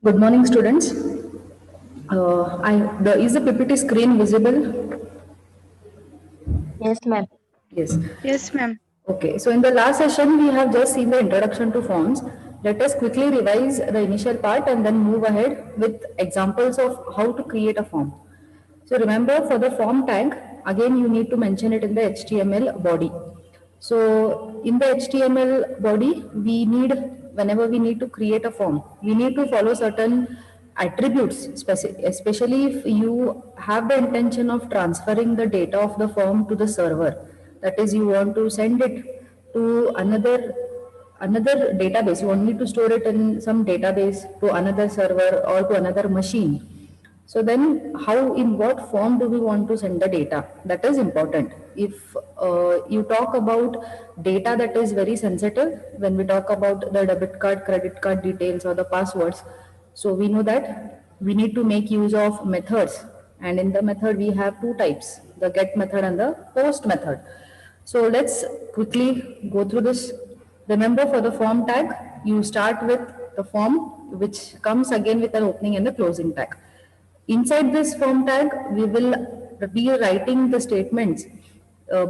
Good morning, students. Is the PPT screen visible? Yes, ma'am. Yes. Yes, ma'am. Okay. So in the last session, we have just seen the introduction to forms. Let us quickly revise the initial part and then move ahead with examples of how to create a form. So remember, for the form tag, again you need to mention it in the HTML body. So in the HTML body, whenever we need to create a form, we need to follow certain attributes, especially if you have the intention of transferring the data of the form to the server. That is, you want to send it to another database. You want me to store it in some database to another server or to another machine. So then how, in what form do we want to send the data? That is important. If you talk about data that is very sensitive, when we talk about the debit card, credit card details or the passwords, so we know that we need to make use of methods. And in the method we have two types, the get method and the post method. So let's quickly go through this. Remember, for the form tag, you start with the form, which comes again with an opening and a closing tag. Inside this form tag, we will be writing the statements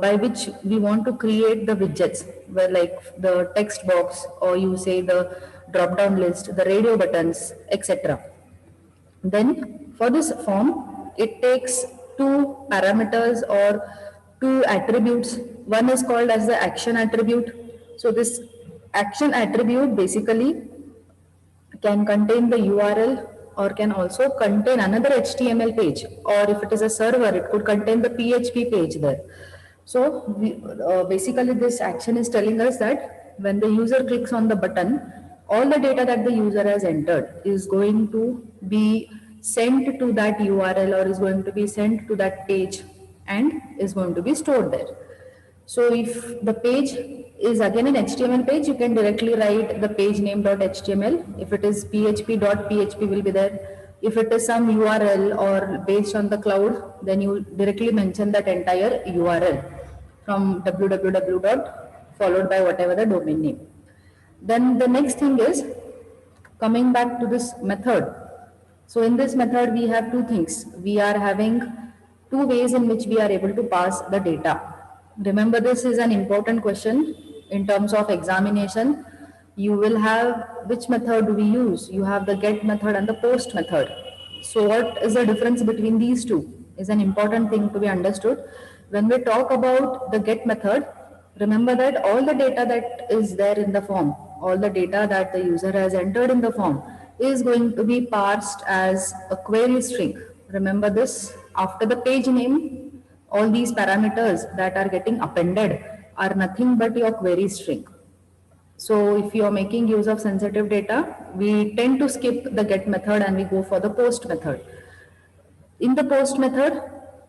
by which we want to create the widgets, where like the text box, or you say the drop down list, the radio buttons, etc. Then for this form, it takes two parameters or two attributes. One is called as the action attribute. So this action attribute basically can contain the URL or can also contain another HTML page, or if it is a server, it could contain the PHP page there. So basically this action is telling us that when the user clicks on the button, all the data that the user has entered is going to be sent to that URL or is going to be sent to that page and is going to be stored there. So if the page is again an HTML page, you can directly write the page name.html. If it is php.php will be there. If it is some URL or based on the cloud, then you directly mention that entire URL from www dot followed by whatever the domain name. Then the next thing is coming back to this method. So in this method, we have two things. We are having two ways in which we are able to pass the data. Remember, this is an important question in terms of examination. You will have, which method do we use? You have the get method and the post method. So what is the difference between these two is an important thing to be understood. When we talk about the get method, remember that all the data that is there in the form, all the data that the user has entered in the form is going to be parsed as a query string. Remember this, after the page name, all these parameters that are getting appended are nothing but your query string. So if you are making use of sensitive data, we tend to skip the get method and we go for the post method. In the post method,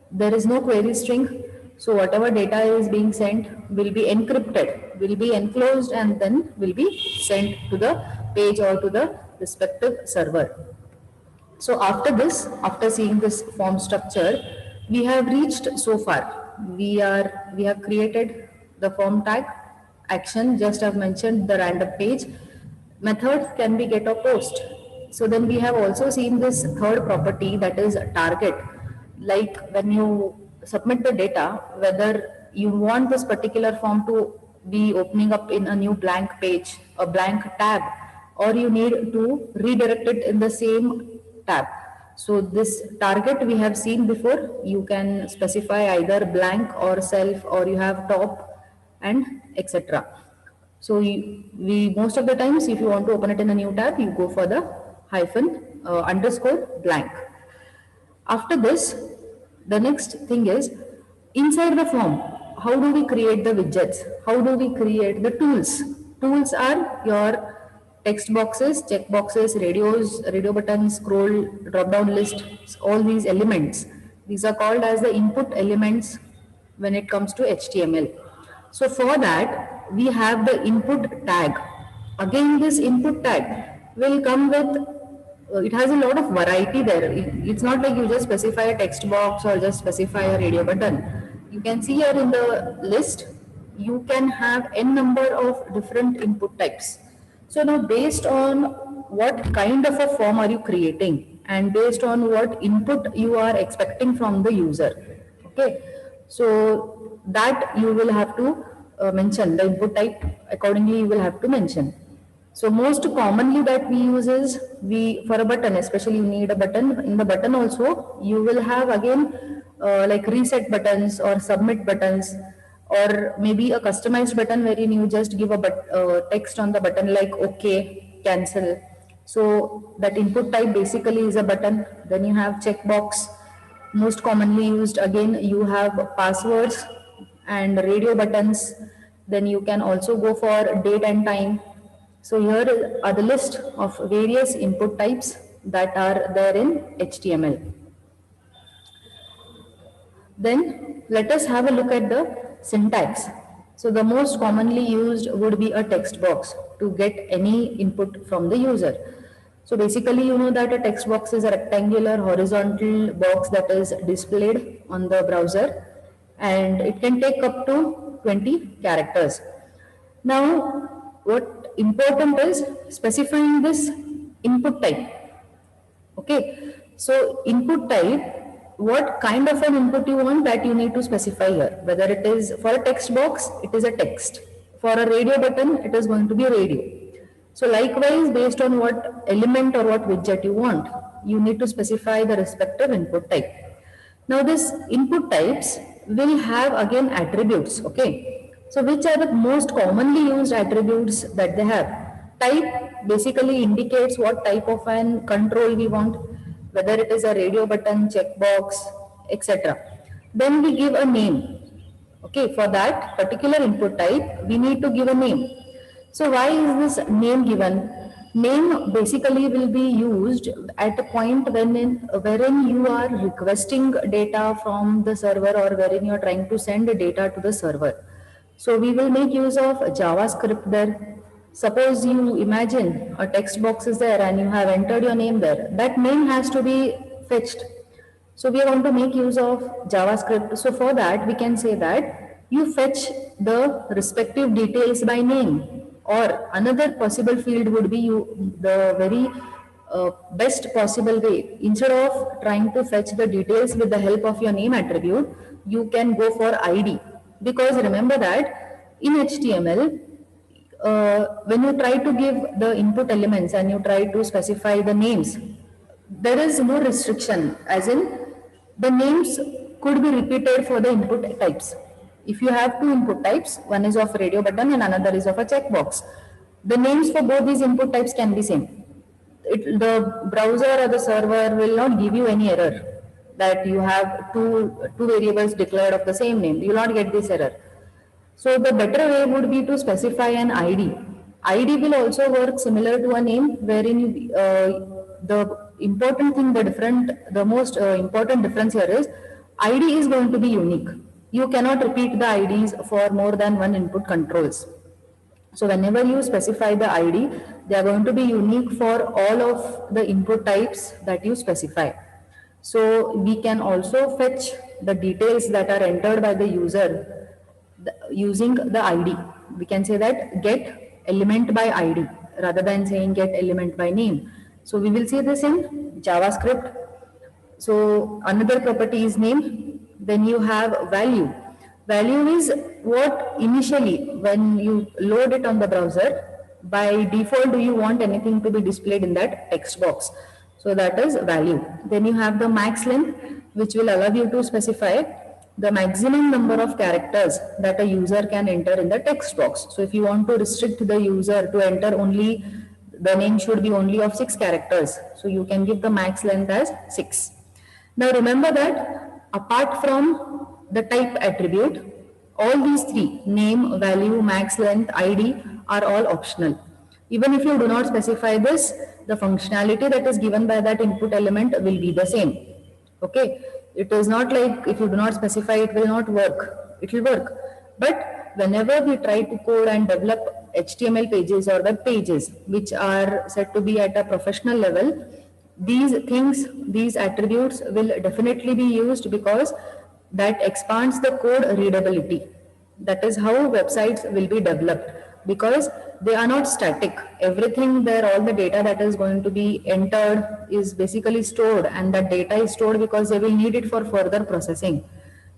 there is no query string. So whatever data is being sent will be encrypted, will be enclosed and then will be sent to the page or to the respective server. So after this, after seeing this form structure, we have reached so far. We have created the form tag, action, just I've mentioned the random page. Method can be get or post. So then we have also seen this third property, that is target. Like when you submit the data, whether you want this particular form to be opening up in a new blank page, a blank tab, or you need to redirect it in the same tab. So this target we have seen before, you can specify either blank or self, or you have top and etc. So we most of the times, if you want to open it in a new tab, you go for the hyphen underscore blank. After this, the next thing is inside the form, how do we create the widgets? How do we create the tools? Tools are your text boxes, check boxes, radios, radio buttons, scroll, drop down list, all these elements. These are called as the input elements when it comes to HTML. So for that, we have the input tag. Again, this input tag will come with it has a lot of variety there. It's not like you just specify a text box or just specify a radio button. You can see here in the list, you can have n number of different input types. So now based on what kind of a form are you creating and based on what input you are expecting from the user. Okay, so that you will have to mention the input type accordingly, you will have to mention. So most commonly that we use is, we for a button especially, you need a button. In the button also you will have again like reset buttons or submit buttons, or maybe a customized button wherein you just give a text on the button like okay, cancel. So that input type basically is a button. Then you have checkbox, most commonly used. Again, you have passwords and radio buttons. Then you can also go for date and time. So here are the list of various input types that are there in HTML. Then let us have a look at the syntax. So the most commonly used would be a text box to get any input from the user. So basically, you know that a text box is a rectangular horizontal box that is displayed on the browser, and it can take up to 20 characters. Now, what important is specifying this input type. Okay, so input type, what kind of an input you want, that you need to specify here. Whether it is for a text box, it is a text. For a radio button, it is going to be a radio. So likewise, based on what element or what widget you want, you need to specify the respective input type. Now this input types will have again attributes, okay. So which are the most commonly used attributes that they have? Type basically indicates what type of an control we want, whether it is a radio button, checkbox, etc. Then we give a name. Okay, for that particular input type, we need to give a name. So why is this name given? Name basically will be used at a point wherein you are requesting data from the server, or wherein you are trying to send data to the server. So we will make use of JavaScript there. Suppose you imagine a text box is there and you have entered your name there. That name has to be fetched. So we want to make use of JavaScript. So for that, we can say that you fetch the respective details by name, or another possible field would be the very best possible way. Instead of trying to fetch the details with the help of your name attribute, you can go for ID. Because remember that in HTML, when you try to give the input elements and you try to specify the names, there is no restriction, as in the names could be repeated for the input types. If you have two input types, one is of radio button and another is of a checkbox, the names for both these input types can be same. The browser or the server will not give you any error that you have two variables declared of the same name. You will not get this error. So the better way would be to specify an ID. ID will also work similar to a name, wherein the important thing, the most important difference here is ID is going to be unique. You cannot repeat the IDs for more than one input controls. So whenever you specify the ID, they are going to be unique for all of the input types that you specify. So we can also fetch the details that are entered by the user using the ID. We can say that get element by ID rather than saying get element by name. So we will see this in JavaScript. So another property is name. Then you have value. Value is what initially when you load it on the browser, by default do you want anything to be displayed in that text box. So that is value. Then you have the max length, which will allow you to specify the maximum number of characters that a user can enter in the text box. So if you want to restrict the user to enter only, the name should be only of 6 characters. So you can give the max length as 6. Now remember that apart from the type attribute, all these three, name, value, max length, ID, are all optional. Even if you do not specify this, the functionality that is given by that input element will be the same. Okay, it is not like if you do not specify it will not work. It will work. But whenever we try to code and develop HTML pages or web pages which are said to be at a professional level, these things, these attributes will definitely be used, because that expands the code readability. That is how websites will be developed, because they are not static. Everything there, all the data that is going to be entered is basically stored, and that data is stored because they will need it for further processing.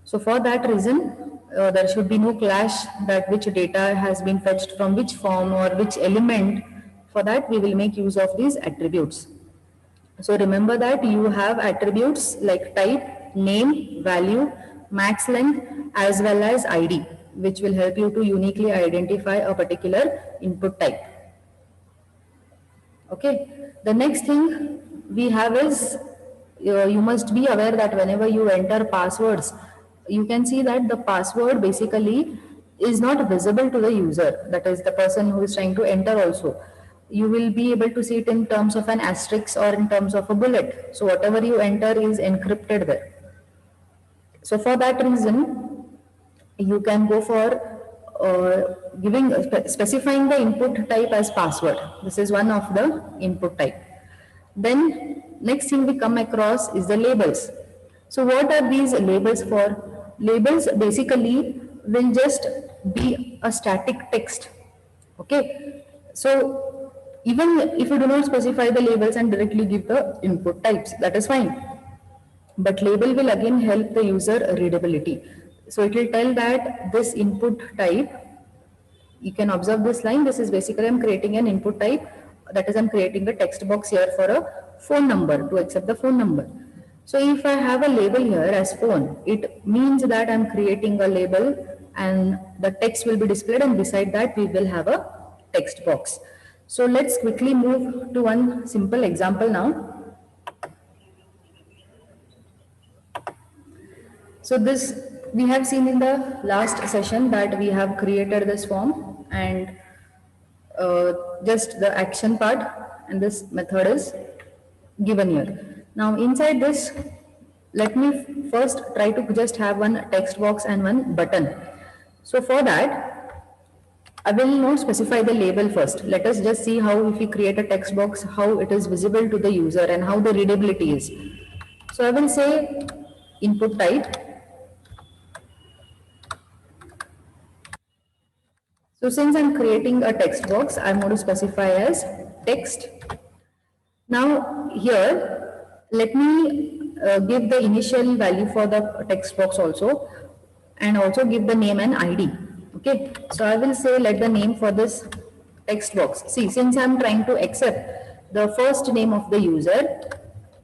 So for that reason, there should be no clash that which data has been fetched from which form or which element. For that, we will make use of these attributes. So remember that you have attributes like type, name, value, max length, as well as ID, which will help you to uniquely identify a particular input type. Okay. The next thing we have is you must be aware that whenever you enter passwords, you can see that the password basically is not visible to the user, that is the person who is trying to enter also. You will be able to see it in terms of an asterisk or in terms of a bullet. So whatever you enter is encrypted there. So for that reason, you can go for specifying the input type as password. This is one of the input type. Then next thing we come across is the labels. So what are these labels for? Labels basically will just be a static text. Okay. So even if you do not specify the labels and directly give the input types, that is fine. But label will again help the user readability. So it will tell that this input type, you can observe this line, this is basically I'm creating an input type, that is I'm creating a text box here for a phone number, to accept the phone number. So if I have a label here as phone, it means that I'm creating a label and the text will be displayed, and beside that we will have a text box. So let's quickly move to one simple example now. So this we have seen in the last session that we have created this form and just the action part, and this method is given here. Now inside this, let me first try to just have one text box and one button. So for that, I will not specify the label first. Let us just see how if we create a text box, how it is visible to the user and how the readability is. So I will say input type. So since I'm creating a text box, I'm going to specify as text. Now here, let me give the initial value for the text box also, and also give the name and ID. Okay, so I will say let the name for this text box. See, since I'm trying to accept the first name of the user,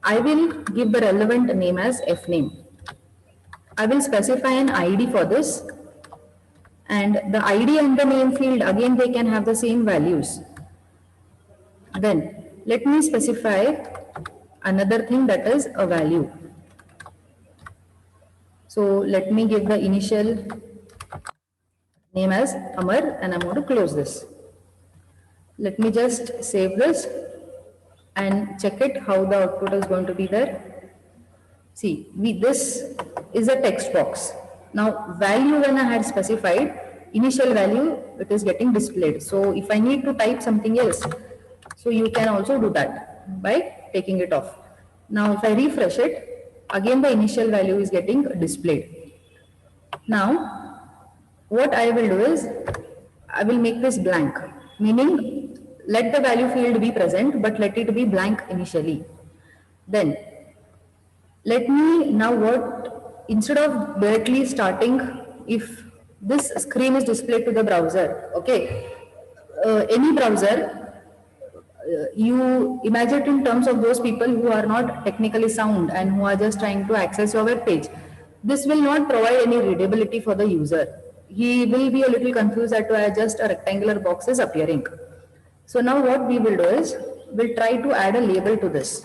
I will give the relevant name as fname. I will specify an ID for this, and the ID and the name field, again they can have the same values. Then let me specify another thing, that is a value. So let me give the initial name as Amar, and I'm going to close this. Let me just save this and check it how the output is going to be there. See, this is a text box. Now value, when I had specified initial value, it is getting displayed. So if I need to type something else, so you can also do that by taking it off. Now if I refresh it, again the initial value is getting displayed. Now what I will do is I will make this blank, meaning let the value field be present but let it be blank initially. Then let me now what, instead of directly starting, if this screen is displayed to the browser, okay, any browser, you imagine it in terms of those people who are not technically sound and who are just trying to access your web page. This will not provide any readability for the user. He will be a little confused as to just a rectangular box is appearing. So now what we will do is, we'll try to add a label to this.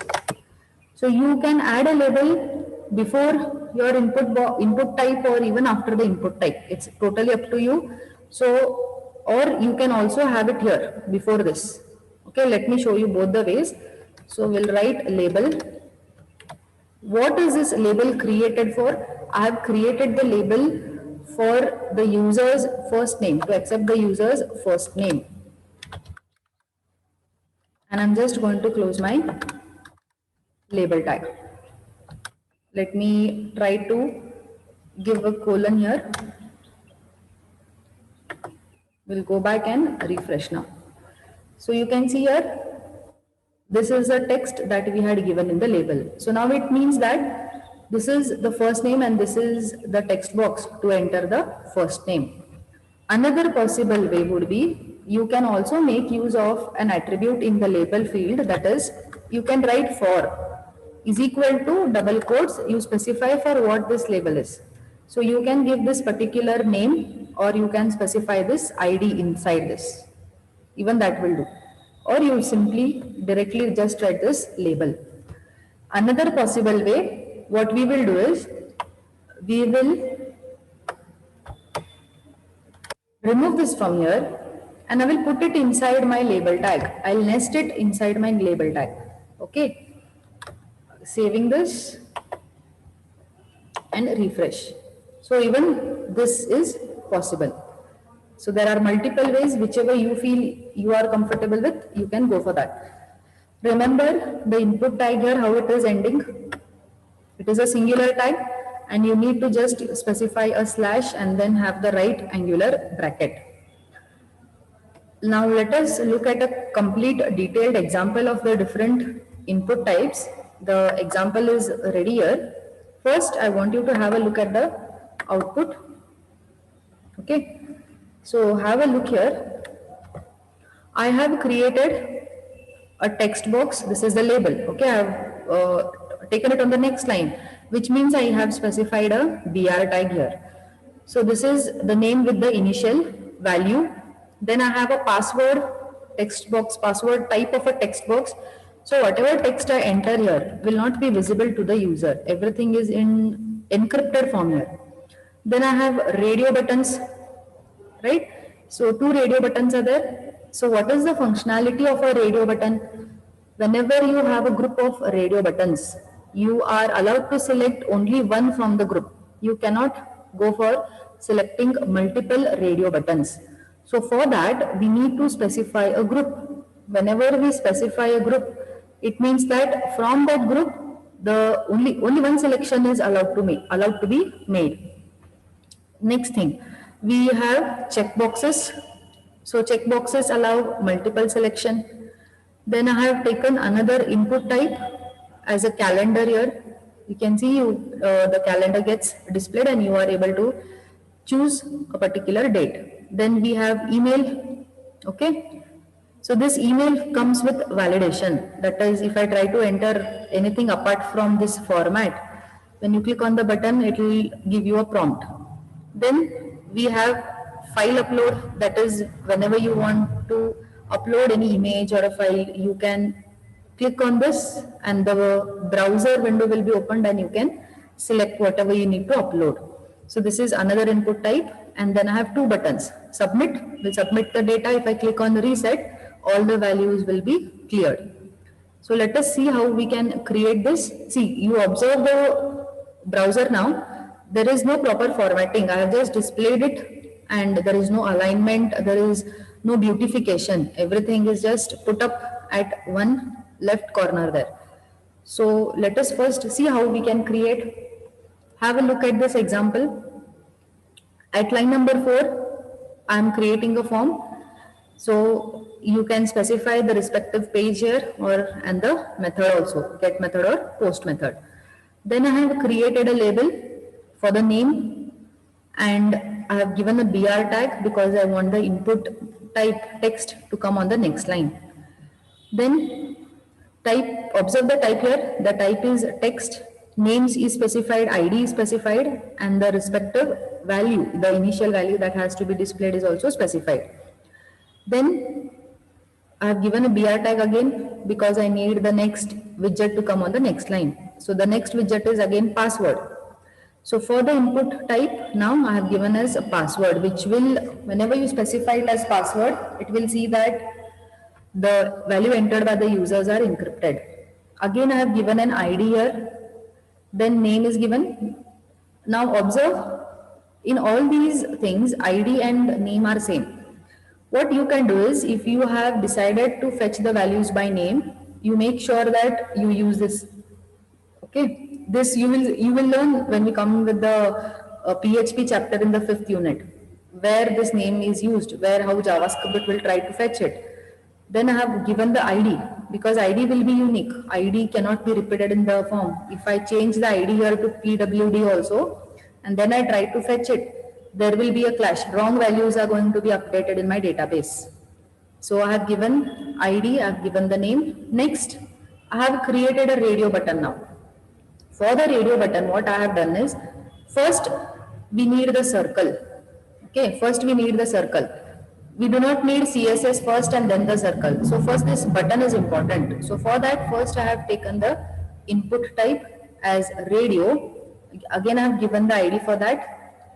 So you can add a label before your input type or even after the input type. It's totally up to you. So, or you can also have it here before this. Okay, let me show you both the ways. So we'll write label. What is this label created for? I have created the label for the user's first name, to accept the user's first name. And I'm just going to close my label tag. Let me try to give a colon here. We'll go back and refresh now. So you can see here, this is a text that we had given in the label. So now it means that this is the first name and this is the text box to enter the first name. Another possible way would be you can also make use of an attribute in the label field, that is you can write for is equal to double quotes, you specify for what this label is. So you can give this particular name or you can specify this ID inside this. Even that will do. Or you simply directly just write this label. Another possible way, what we will do is, we will remove this from here and I will put it inside my label tag. I'll nest it inside my label tag. Okay. Saving this and refresh. So even this is possible. So there are multiple ways, whichever you feel you are comfortable with, you can go for that. Remember the input tag here, how it is ending. It is a singular tag and you need to just specify a slash and then have the right angular bracket. Now let us look at a complete detailed example of the different input types. The example is ready here. First, I want you to have a look at the output. Okay. So have a look here. I have created a text box. This is the label. Okay. I have taken it on the next line, which means I have specified a BR tag here. So this is the name with the initial value. Then I have a password text box, password type of a text box. So whatever text I enter here will not be visible to the user. Everything is in encrypted form here. Then I have radio buttons, right? So 2 radio buttons are there. So what is the functionality of a radio button? Whenever you have a group of radio buttons, you are allowed to select only one from the group. You cannot go for selecting multiple radio buttons. So for that, we need to specify a group. Whenever we specify a group, it means that from that group, the only one selection is allowed to be made. Next thing, we have checkboxes. So checkboxes allow multiple selection. Then I have taken another input type as a calendar here. You can see the calendar gets displayed and you are able to choose a particular date. Then we have email. Okay. So this email comes with validation. That is, if I try to enter anything apart from this format, when you click on the button, it will give you a prompt. Then we have file upload. That is, whenever you want to upload any image or a file, you can click on this and the browser window will be opened and you can select whatever you need to upload. So this is another input type. And then I have 2 buttons. Submit will submit the data. If I click on the reset, all the values will be cleared. So let us see how we can create this. See, you observe the browser now. There is no proper formatting. I have just displayed it and there is no alignment. There is no beautification. Everything is just put up at one left corner there. So let us first see how we can create. Have a look at this example. At line number 4, I am creating a form. So you can specify the respective page here and the method also, get method or post method. Then I have created a label for the name and I have given a BR tag because I want the input type text to come on the next line. Then observe the type here, the type is text, names is specified, ID is specified and the respective value, the initial value that has to be displayed is also specified. Then I have given a BR tag again because I need the next widget to come on the next line. So the next widget is again password. So for the input type, now I have given as a password, which will, whenever you specify it as password, it will see that the value entered by the users are encrypted. Again, I have given an ID here, then name is given. Now observe, in all these things, ID and name are same. What you can do is, if you have decided to fetch the values by name, you make sure that you use this. Okay, this you will learn when we come with the PHP chapter in the 5th unit, where this name is used, where how JavaScript will try to fetch it. Then I have given the ID because ID will be unique. ID cannot be repeated in the form. If I change the ID here to PWD also and then I try to fetch it, there will be a clash. Wrong values are going to be updated in my database. So I have given ID, I have given the name. Next, I have created a radio button now. For the radio button, what I have done is, first we need the circle. Okay, first we need the circle. We do not need CSS first and then the circle. So first this button is important. So for that, first I have taken the input type as radio. Again, I have given the ID for that.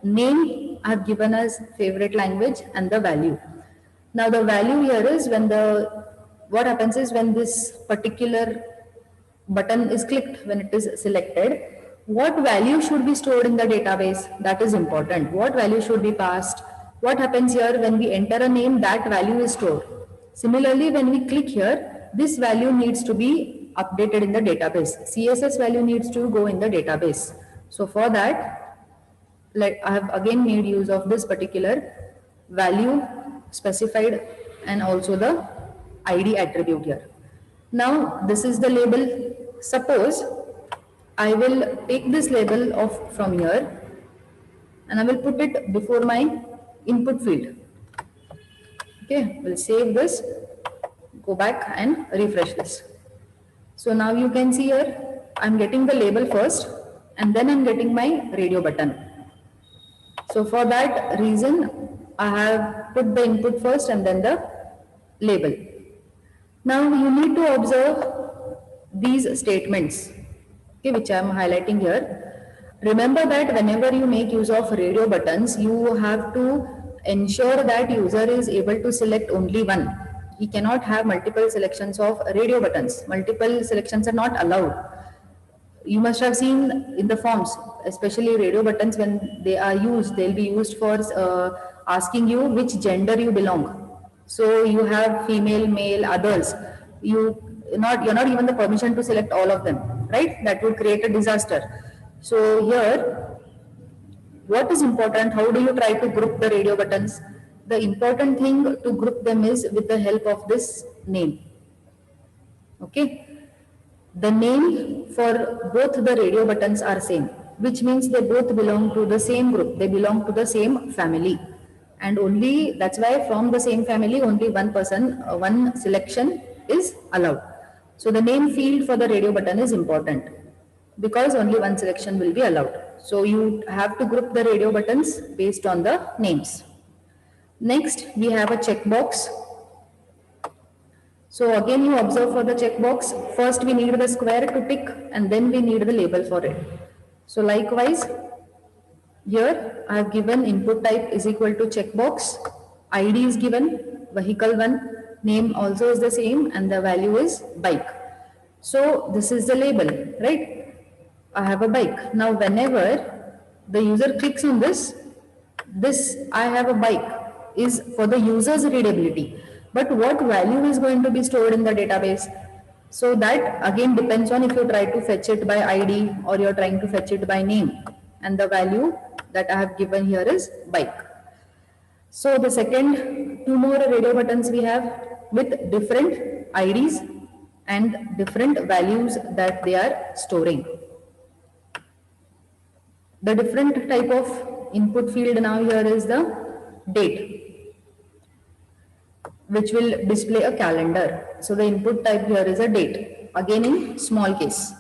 Name I have given as favorite language and the value. Now the value here is what happens is when this particular button is clicked, when it is selected, what value should be stored in the database? That is important. What value should be passed? What happens here when we enter a name, that value is stored. Similarly, when we click here, this value needs to be updated in the database. CSS value needs to go in the database. So for that, I have again made use of this particular value specified and also the ID attribute here. Now this is the label. Suppose I will take this label of from here and I will put it before my input field. Okay, we'll save this, go back and refresh this. So now you can see here, I'm getting the label first and then I'm getting my radio button. So for that reason, I have put the input first and then the label. Now you need to observe these statements, okay, which I am highlighting here. Remember that whenever you make use of radio buttons, you have to ensure that user is able to select only one. He cannot have multiple selections of radio buttons. Multiple selections are not allowed. You must have seen in the forms, especially radio buttons, when they are used, they'll be used for asking you which gender you belong. So you have female, male, others. You're not given the permission to select all of them, right? That would create a disaster. So here, what is important? How do you try to group the radio buttons? The important thing to group them is with the help of this name. Okay. The name for both the radio buttons are same, which means they both belong to the same group. They belong to the same family. And only, that's why from the same family, only one person, one selection is allowed. So the name field for the radio button is important because only one selection will be allowed. So you have to group the radio buttons based on the names. Next, we have a checkbox. So again, you observe for the checkbox, first we need the square to tick and then we need the label for it. So likewise, here I have given input type is equal to checkbox, ID is given, vehicle 1, name also is the same and the value is bike. So this is the label, right? I have a bike. Now whenever the user clicks on this I have a bike is for the user's readability. But what value is going to be stored in the database? So that again depends on if you try to fetch it by ID or you're trying to fetch it by name. And the value that I have given here is bike. So the second two more radio buttons we have with different IDs and different values that they are storing. The different type of input field now here is the date, which will display a calendar. So the input type here is a date, again in small case.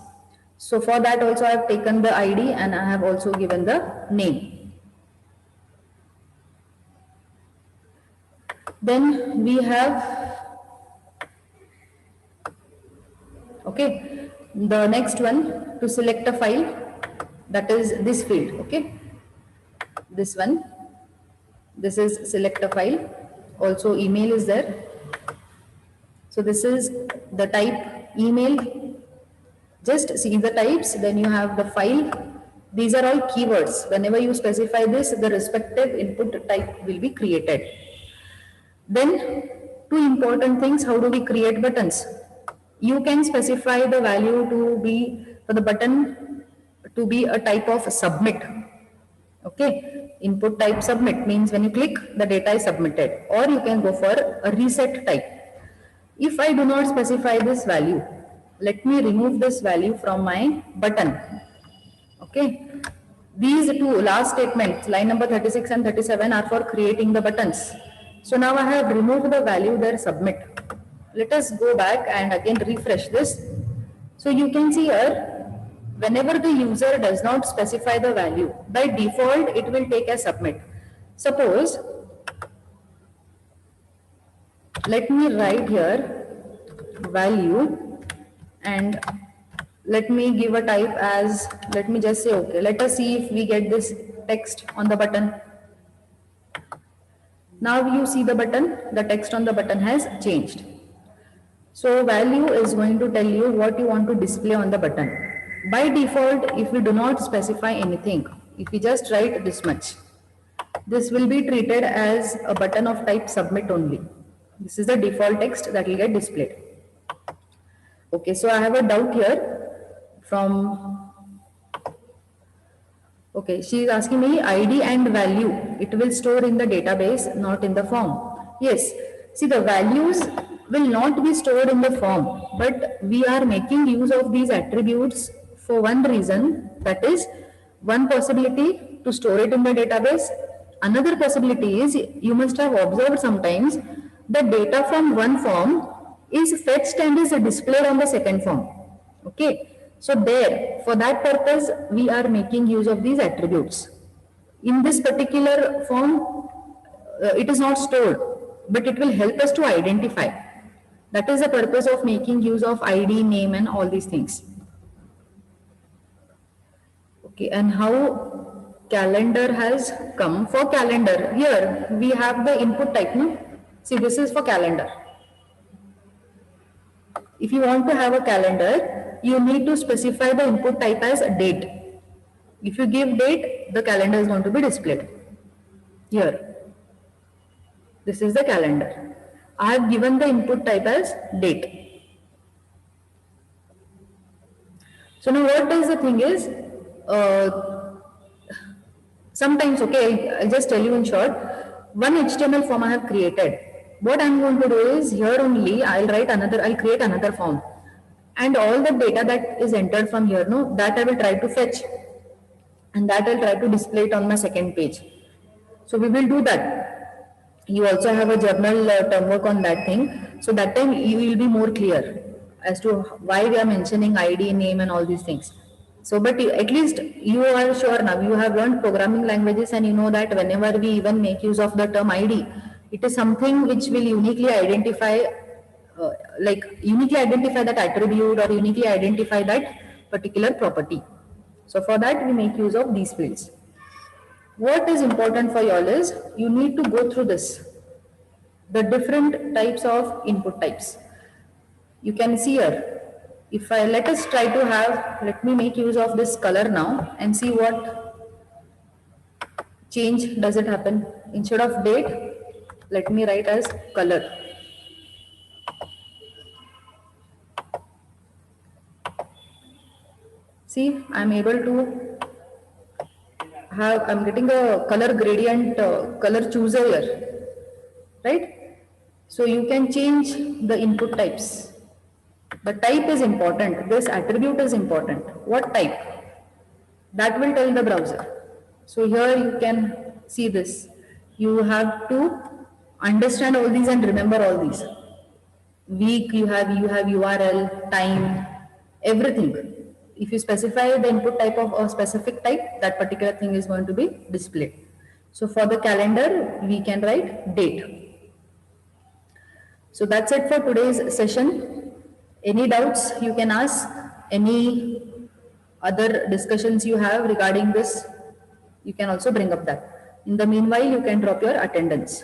So for that also I have taken the ID and I have also given the name. Then we have, okay, the next one to select a file, that is this field, okay. This one, this is select a file. Also email is there. So this is the type email. Just see the types, then you have the file. These are all keywords. Whenever you specify this, the respective input type will be created. Then two important things, how do we create buttons? You can specify the value to be, for the button to be a type of submit. Okay, input type submit means when you click, the data is submitted, or you can go for a reset type. If I do not specify this value, let me remove this value from my button. Okay. These two last statements, line number 36 and 37, are for creating the buttons. So now I have removed the value there, submit. Let us go back and again refresh this. So you can see here, whenever the user does not specify the value, by default it will take as submit. Suppose, let me write here value and let me give a type as, let me just say okay. Let us see if we get this text on the button. Now you see the button, the text on the button has changed. So value is going to tell you what you want to display on the button. By default, if we do not specify anything, if we just write this much, this will be treated as a button of type submit only. This is the default text that will get displayed. Okay, so I have a doubt here from, okay, she is asking me ID and value. It will store in the database, not in the form. Yes, see the values will not be stored in the form, but we are making use of these attributes for one reason, that is one possibility to store it in the database. Another possibility is you must have observed sometimes the data from one form is fetched and is displayed on the second form. Okay. So there, for that purpose, we are making use of these attributes. In this particular form, it is not stored, but it will help us to identify. That is the purpose of making use of ID, name and all these things. Okay, and how calendar has come? For calendar, here we have the input type, no? See, this is for calendar. If you want to have a calendar, you need to specify the input type as a date. If you give date, the calendar is going to be displayed. Here, this is the calendar. I have given the input type as date. So now what is the thing is, sometimes, okay, I'll just tell you in short, one HTML form I have created. What I'm going to do is here only I'll create another form. And all the data that is entered from here, no, that I will try to fetch. And that I'll try to display it on my second page. So we will do that. You also have a journal term work on that thing. So that time you will be more clear as to why we are mentioning ID, name and all these things. So, but at least you are sure now, you have learned programming languages and you know that whenever we even make use of the term ID, it is something which will uniquely identify, uniquely identify that attribute or uniquely identify that particular property. So for that we make use of these fields. What is important for you all is you need to go through this, the different types of input types. You can see here, if I let us try to have, let me make use of this color now and see what change does it happen. Instead of date, let me write as color. See, I am able to have, I am getting a color gradient, color chooser here, right? So you can change the input types. The type is important, this attribute is important. What type? That will tell the browser. So here you can see this. You have to understand all these and remember all these. Week, you have URL, time, everything. If you specify the input type of a specific type, that particular thing is going to be displayed. So for the calendar, we can write date. So that's it for today's session. Any doubts you can ask, any other discussions you have regarding this, you can also bring up that. In the meanwhile, you can drop your attendance.